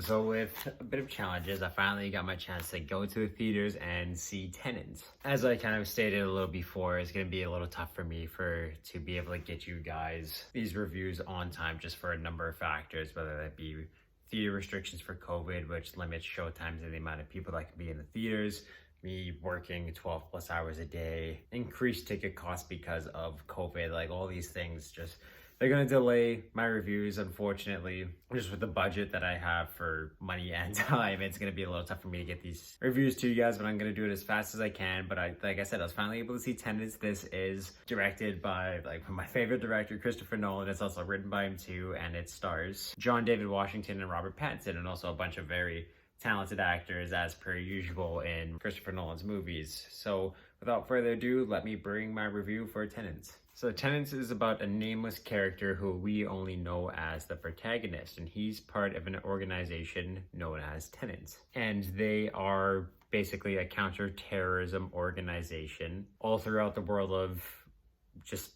So with a bit of challenges, I finally got my chance to go to the theaters and see Tenet. As I kind of stated a little before, it's going to be a little tough for me to be able to get you guys these reviews on time just for a number of factors, whether that be theater restrictions for COVID, which limits show times and the amount of people that can be in the theaters, me working 12 plus hours a day, increased ticket costs because of COVID, like all these things they're going to delay my reviews, unfortunately. Just with the budget that I have for money and time, it's going to be a little tough for me to get these reviews to you guys, but I'm going to do it as fast as I can. But like I said, I was finally able to see Tenet. This is directed by my favorite director, Christopher Nolan. It's also written by him too, and it stars John David Washington and Robert Pattinson, and also a bunch of very talented actors as per usual in Christopher Nolan's movies. So without further ado, let me bring my review for Tenet. So Tenet is about a nameless character who we only know as the protagonist, and he's part of an organization known as Tenet. And they are basically a counterterrorism organization all throughout the world of just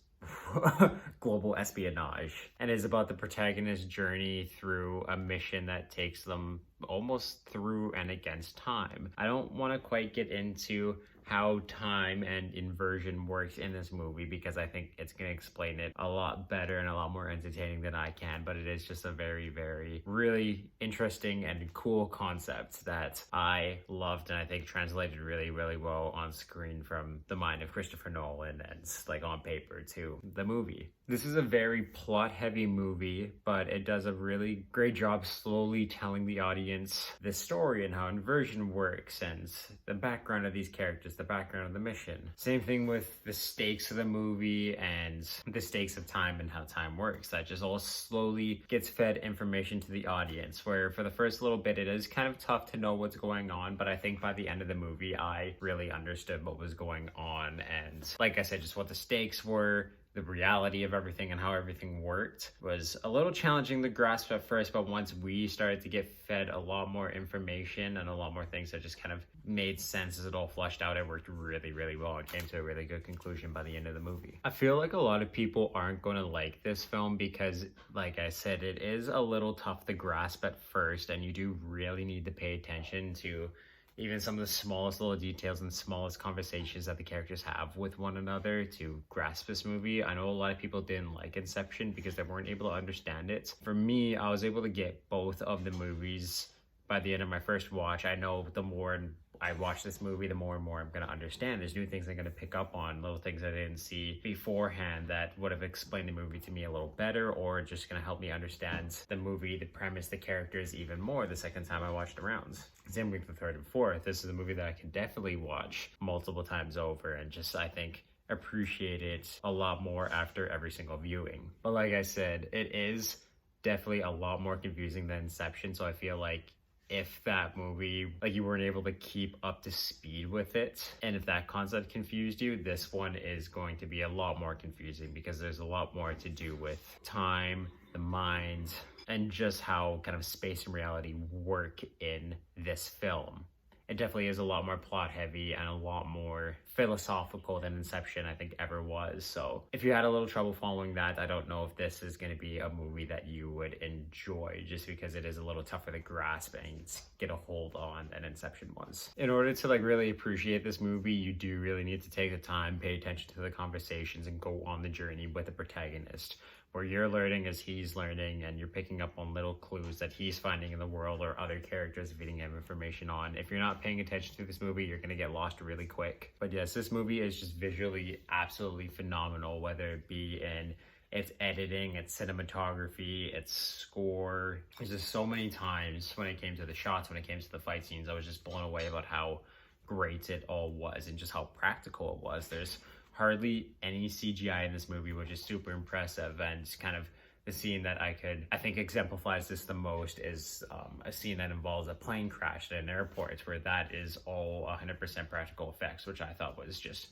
global espionage, and is about the protagonist's journey through a mission that takes them almost through and against time. I don't want to quite get into how time and inversion works in this movie because I think it's going to explain it a lot better and a lot more entertaining than I can, but it is just a very, very, really interesting and cool concept that I loved and I think translated really, really well on screen from the mind of Christopher Nolan and on paper to the movie. This is a very plot-heavy movie, but it does a really great job slowly telling the audience the story and how inversion works and the background of these characters, the background of the mission. Same thing with the stakes of the movie and the stakes of time and how time works. That just all slowly gets fed information to the audience, where for the first little bit, it is kind of tough to know what's going on, but I think by the end of the movie, I really understood what was going on. And like I said, just what the stakes were, the reality of everything and how everything worked was a little challenging to grasp at first, but once we started to get fed a lot more information and a lot more things that just kind of made sense as it all fleshed out, it worked really, really well. It came to a really good conclusion by the end of the movie. I feel like a lot of people aren't going to like this film because, like I said, it is a little tough to grasp at first, and you do really need to pay attention to even some of the smallest little details and smallest conversations that the characters have with one another to grasp this movie. I know a lot of people didn't like Inception because they weren't able to understand it. For me, I was able to get both of the movies by the end of my first watch. I know the more I watch this movie, the more and more I'm going to understand. There's new things I'm going to pick up on, little things I didn't see beforehand that would have explained the movie to me a little better, or just going to help me understand the movie, the premise, the characters even more the second time I watched around. Same with the third and fourth. This is a movie that I can definitely watch multiple times over and just, I think, appreciate it a lot more after every single viewing. But like I said, it is definitely a lot more confusing than Inception, so I feel like if that movie, you weren't able to keep up to speed with it, and if that concept confused you, this one is going to be a lot more confusing because there's a lot more to do with time, the mind, and just how kind of space and reality work in this film. It definitely is a lot more plot heavy and a lot more philosophical than Inception I think ever was. So if you had a little trouble following that, I don't know if this is going to be a movie that you would enjoy, just because it is a little tougher to grasp and get a hold on than Inception was. In order to really appreciate this movie, you do really need to take the time, pay attention to the conversations, and go on the journey with the protagonist, where you're learning as he's learning, and you're picking up on little clues that he's finding in the world or other characters feeding him information on. If you're not paying attention to this movie, you're going to get lost really quick. But yes, this movie is just visually absolutely phenomenal, whether it be in its editing, its cinematography, its score. There's just so many times when it came to the shots, when it came to the fight scenes, I was just blown away about how great it all was and just how practical it was. There's hardly any CGI in this movie, which is super impressive. And kind of the scene that I think exemplifies this the most is a scene that involves a plane crash at an airport, where that is all 100% practical effects, which I thought was just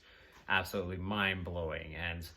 absolutely mind-blowing. And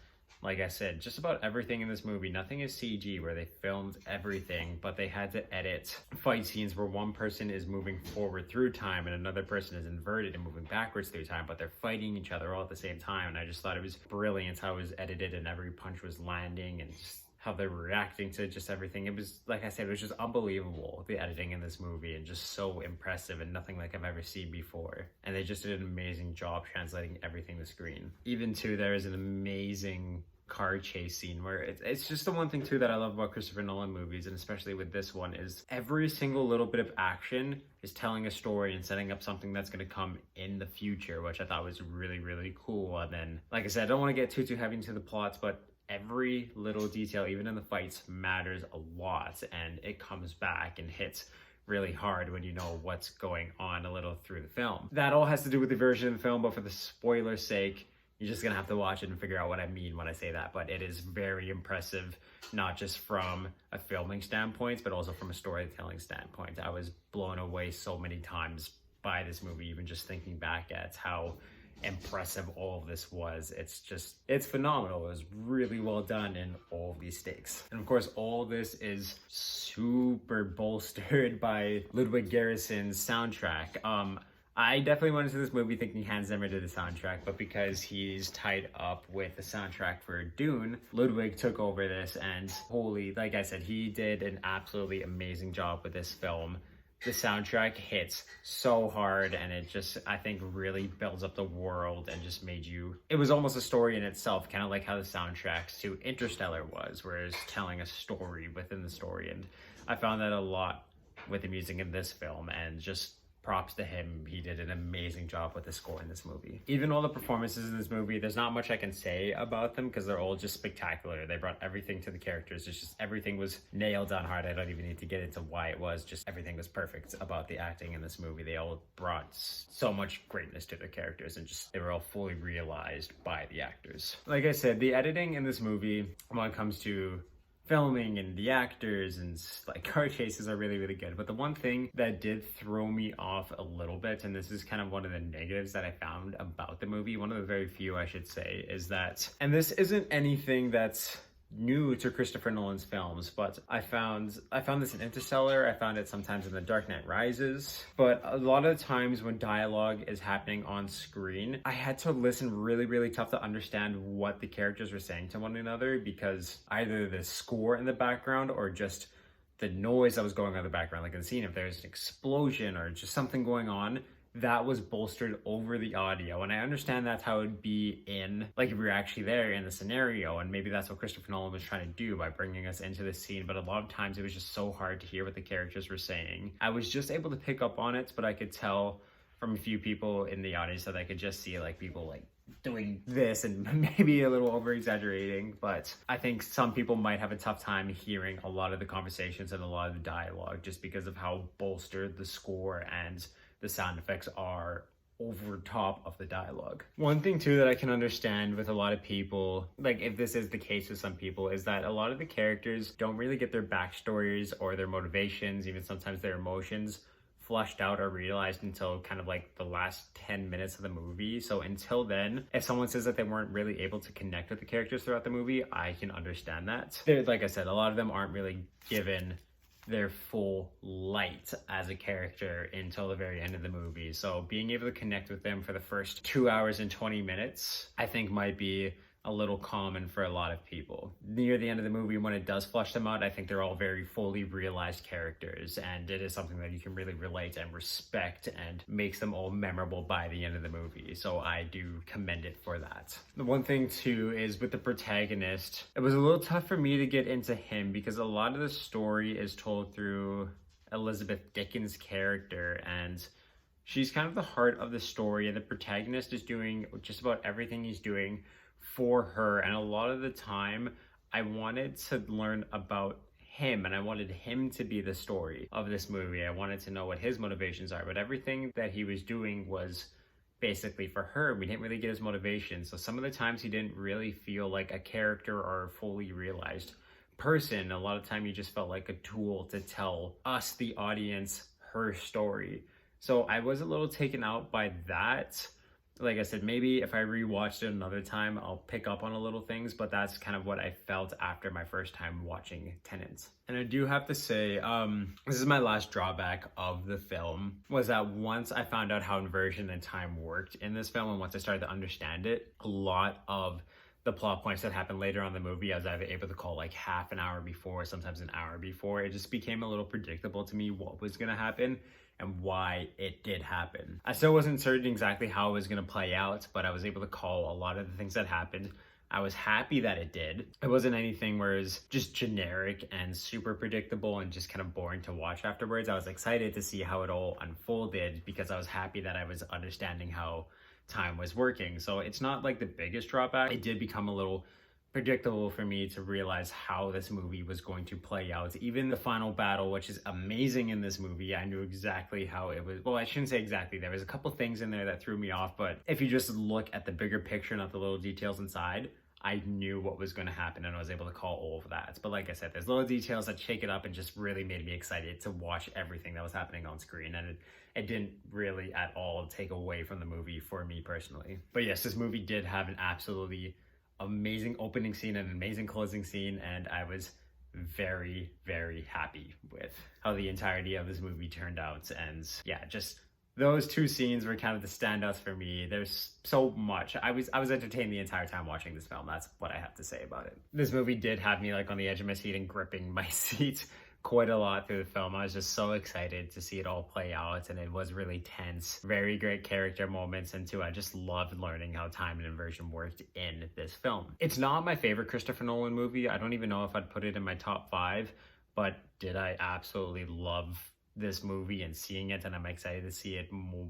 like I said, just about everything in this movie, nothing is CG, where they filmed everything, but they had to edit fight scenes where one person is moving forward through time and another person is inverted and moving backwards through time, but they're fighting each other all at the same time. And I just thought it was brilliant how it was edited, and every punch was landing, and just how they were reacting to just everything. It was, like I said, it was just unbelievable, the editing in this movie, and just so impressive and nothing like I've ever seen before. And they just did an amazing job translating everything to screen. Even too, there is an amazing car chase scene where it's just the one thing too that I love about Christopher Nolan movies, and especially with this one, is every single little bit of action is telling a story and setting up something that's going to come in the future, which I thought was really, really cool. And then, like I said, I don't want to get too heavy into the plots, but every little detail, even in the fights, matters a lot, and it comes back and hits really hard when you know what's going on a little through the film. That all has to do with the version of the film, but for the spoiler's sake, you're just gonna have to watch it and figure out what I mean when I say that. But it is very impressive, not just from a filming standpoint, but also from a storytelling standpoint. I was blown away so many times by this movie, even just thinking back at how impressive all of this was. It's phenomenal. It was really well done in all of these stakes. And of course, all this is super bolstered by Ludwig Göransson's soundtrack. I definitely went into this movie thinking Hans Zimmer did the soundtrack, but because he's tied up with the soundtrack for Dune, Ludwig took over this, and holy, like I said, he did an absolutely amazing job with this film. The soundtrack hits so hard, and it just, I think, really builds up the world and just made you... It was almost a story in itself, kind of like how the soundtracks to Interstellar was, where it's telling a story within the story. And I found that a lot with the music in this film, and just props to him. He did an amazing job with the score in this movie. Even all the performances in this movie, there's not much I can say about them because they're all just spectacular. They brought everything to the characters. It's just everything was nailed on hard. I don't even need to get into why it was. Just everything was perfect about the acting in this movie. They all brought so much greatness to their characters, and just they were all fully realized by the actors. Like I said, the editing in this movie, when it comes to filming and the actors and like car chases, are really, really good. But the one thing that did throw me off a little bit, and this is kind of one of the negatives that I found about the movie, one of the very few I should say, is that, and this isn't anything that's new to Christopher Nolan's films, but I found this in Interstellar, I found it sometimes in The Dark Knight Rises, but a lot of times when dialogue is happening on screen, I had to listen really, really tough to understand what the characters were saying to one another, because either the score in the background or just the noise that was going on in the background, like in the scene, if there's an explosion or just something going on, that was bolstered over the audio. And I understand that's how it would be in, like, if we were actually there in the scenario, and maybe that's what Christopher Nolan was trying to do by bringing us into the scene, but a lot of times it was just so hard to hear what the characters were saying. I was just able to pick up on it, but I could tell from a few people in the audience that I could just see like people like doing this and maybe a little over exaggerating, but I think some people might have a tough time hearing a lot of the conversations and a lot of the dialogue just because of how bolstered the score and the sound effects are over top of the dialogue. One thing too that I can understand with a lot of people, like if this is the case with some people, is that a lot of the characters don't really get their backstories or their motivations, even sometimes their emotions, flushed out or realized until kind of like the last 10 minutes of the movie. So until then, if someone says that they weren't really able to connect with the characters throughout the movie, I can understand that. Like I said, a lot of them aren't really given their full light as a character until the very end of the movie. So being able to connect with them for the first 2 hours and 20 minutes, I think might be a little common for a lot of people. Near the end of the movie, when it does flesh them out, I think they're all very fully realized characters, and it is something that you can really relate and respect and makes them all memorable by the end of the movie. So I do commend it for that. The one thing too is with the protagonist, it was a little tough for me to get into him because a lot of the story is told through Elizabeth Dickens' character, and she's kind of the heart of the story, and the protagonist is doing just about everything he's doing for her. And a lot of the time I wanted to learn about him, and I wanted him to be the story of this movie. I wanted to know what his motivations are, but everything that he was doing was basically for her. We didn't really get his motivation, so some of the times he didn't really feel like a character or a fully realized person. A lot of time he just felt like a tool to tell us, the audience, her story. So I was a little taken out by that. Like I said, maybe if I rewatched it another time, I'll pick up on a little things, but that's kind of what I felt after my first time watching Tenet. And I do have to say, this is my last drawback of the film, was that once I found out how inversion and time worked in this film, and once I started to understand it, a lot of the plot points that happened later on in the movie, I was either able to call like half an hour before, sometimes an hour before. It just became a little predictable to me what was going to happen and why it did happen. I still wasn't certain exactly how it was going to play out, but I was able to call a lot of the things that happened. I was happy that it did. It wasn't anything where it was just generic and super predictable and just kind of boring to watch afterwards. I was excited to see how it all unfolded because I was happy that I was understanding how time was working. So it's not like the biggest drawback. It did become a little predictable for me to realize how this movie was going to play out. Even the final battle, which is amazing in this movie, I knew exactly how it was. Well, I shouldn't say exactly. There was a couple things in there that threw me off, but if you just look at the bigger picture, not the little details inside, I knew what was going to happen and I was able to call all of that. But like I said, there's little details that shake it up and just really made me excited to watch everything that was happening on screen. And it didn't really at all take away from the movie for me personally. But yes, this movie did have an absolutely amazing opening scene and an amazing closing scene. And I was very, very happy with how the entirety of this movie turned out. And yeah, just those two scenes were kind of the standouts for me. There's so much. I was entertained the entire time watching this film. That's what I have to say about it. This movie did have me like on the edge of my seat and gripping my seat quite a lot through the film. I was just so excited to see it all play out, and it was really tense. Very great character moments, and I just loved learning how time and inversion worked in this film. It's not my favorite Christopher Nolan movie. I don't even know if I'd put it in my top 5, but did I absolutely love this movie and seeing it, and I'm excited to see it more,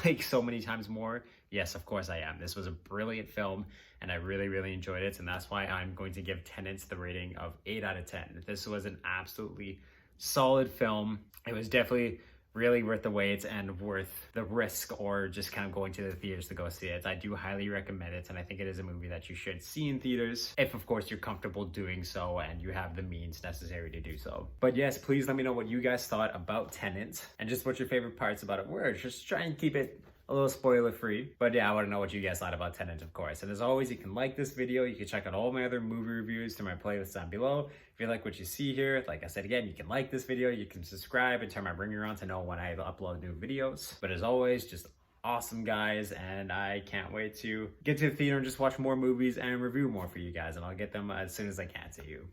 like so many times more? Yes, of course I am. This was a brilliant film and I really, really enjoyed it, and that's why I'm going to give Tenet the rating of 8 out of 10. This was an absolutely solid film. It was definitely really worth the wait and worth the risk, or just kind of going to the theaters to go see it. I do highly recommend it, and I think it is a movie that you should see in theaters if of course you're comfortable doing so and you have the means necessary to do so. But yes, please let me know what you guys thought about Tenet and just what your favorite parts about it were. Just try and keep it a little spoiler free. But yeah, I want to know what you guys thought about Tenet, of course. And as always, you can like this video. You can check out all my other movie reviews through my playlist down below. If you like what you see here, like I said again, you can like this video, you can subscribe and turn my ringer on to know when I upload new videos. But as always, just awesome guys, and I can't wait to get to the theater and just watch more movies and review more for you guys, and I'll get them as soon as I can to you.